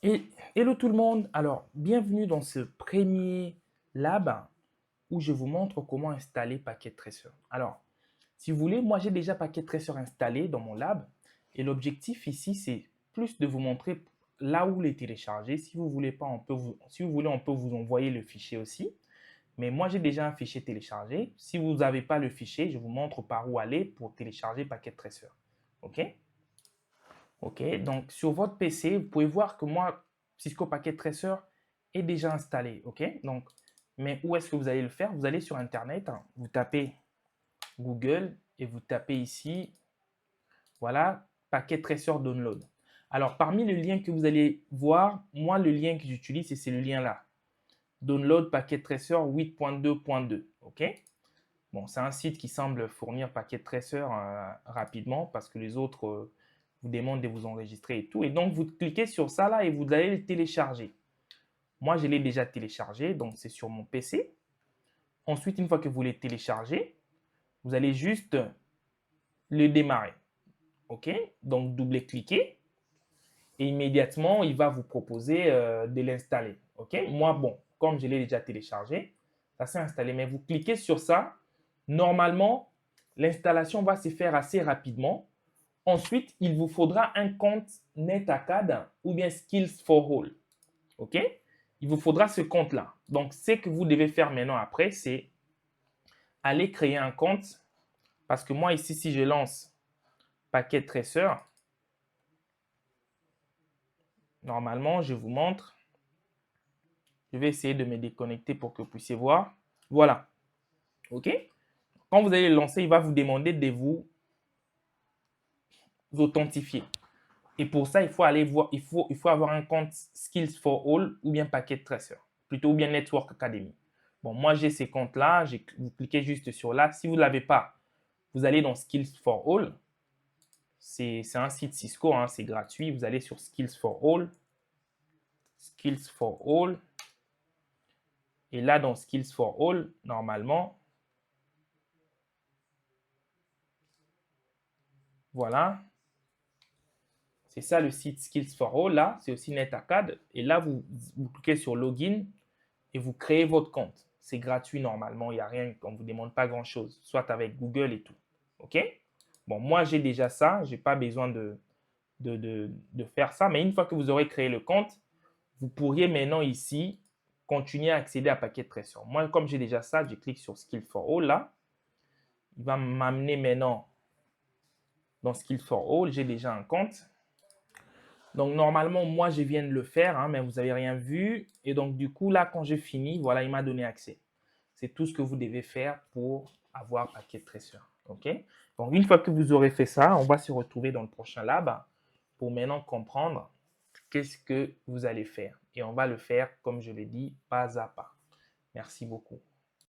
Et hello tout le monde, alors bienvenue dans ce premier lab où je vous montre comment installer Packet Tracer. Alors, si vous voulez, moi j'ai déjà Packet Tracer installé dans mon lab et l'objectif ici c'est plus de vous montrer là où les télécharger. Si vous voulez pas, si vous voulez, on peut vous envoyer le fichier aussi. Mais moi j'ai déjà un fichier téléchargé. Si vous n'avez pas le fichier, je vous montre par où aller pour télécharger Packet Tracer. OK? OK, donc sur votre PC, vous pouvez voir que moi, Cisco Packet Tracer est déjà installé. OK, donc, mais où est-ce que vous allez le faire? Vous allez sur Internet, hein, vous tapez Google et vous tapez ici, voilà, Packet Tracer Download. Alors, parmi les liens que vous allez voir, moi, le lien que j'utilise, c'est le lien-là. Download Packet Tracer 8.2.2. OK? Bon, c'est un site qui semble fournir Packet Tracer rapidement parce que les autres vous demandent de vous enregistrer et tout. Et donc, vous cliquez sur ça là et vous allez le télécharger. Moi, je l'ai déjà téléchargé, donc c'est sur mon PC. Ensuite, une fois que vous l'avez téléchargé, vous allez juste le démarrer. OK? Donc, double-cliquez et immédiatement, il va vous proposer de l'installer. OK? Moi, bon, comme je l'ai déjà téléchargé, ça s'est installé. Mais vous cliquez sur ça, normalement, l'installation va se faire assez rapidement. Ensuite, il vous faudra un compte NetAcad ou bien Skills for All. OK? Il vous faudra ce compte-là. Donc, ce que vous devez faire maintenant après, c'est aller créer un compte. Parce que moi, ici, si je lance Packet Tracer, normalement, je vous montre. Je vais essayer de me déconnecter pour que vous puissiez voir. Voilà. OK? Quand vous allez le lancer, il va vous demander de vous authentifier. Et pour ça, il faut aller voir, il faut avoir un compte Skills for All ou bien Packet Tracer, plutôt ou bien Network Academy. Bon, moi j'ai ces comptes-là, vous cliquez juste sur là. Si vous ne l'avez pas, vous allez dans Skills for All. C'est un site Cisco, hein, c'est gratuit. Vous allez sur Skills for All. Skills for All. Et là, dans Skills for All, normalement, voilà. C'est ça le site Skills for All. Là, c'est aussi NetAcad. Et là, vous cliquez sur Login et vous créez votre compte. C'est gratuit normalement, il n'y a rien, on ne vous demande pas grand-chose, soit avec Google et tout. OK? Bon, moi, j'ai déjà ça, je n'ai pas besoin de faire ça, mais une fois que vous aurez créé le compte, vous pourriez maintenant ici continuer à accéder à Packet Tracer. Moi, comme j'ai déjà ça, je clique sur Skill for All là. Il va m'amener maintenant dans Skill for All, j'ai déjà un compte. Donc, normalement, moi, je viens de le faire, hein, mais vous n'avez rien vu. Et donc, du coup, là, quand j'ai fini, voilà, il m'a donné accès. C'est tout ce que vous devez faire pour avoir Packet Tracer. OK? Donc, une fois que vous aurez fait ça, on va se retrouver dans le prochain lab pour maintenant comprendre qu'est-ce que vous allez faire. Et on va le faire, comme je l'ai dit, pas à pas. Merci beaucoup.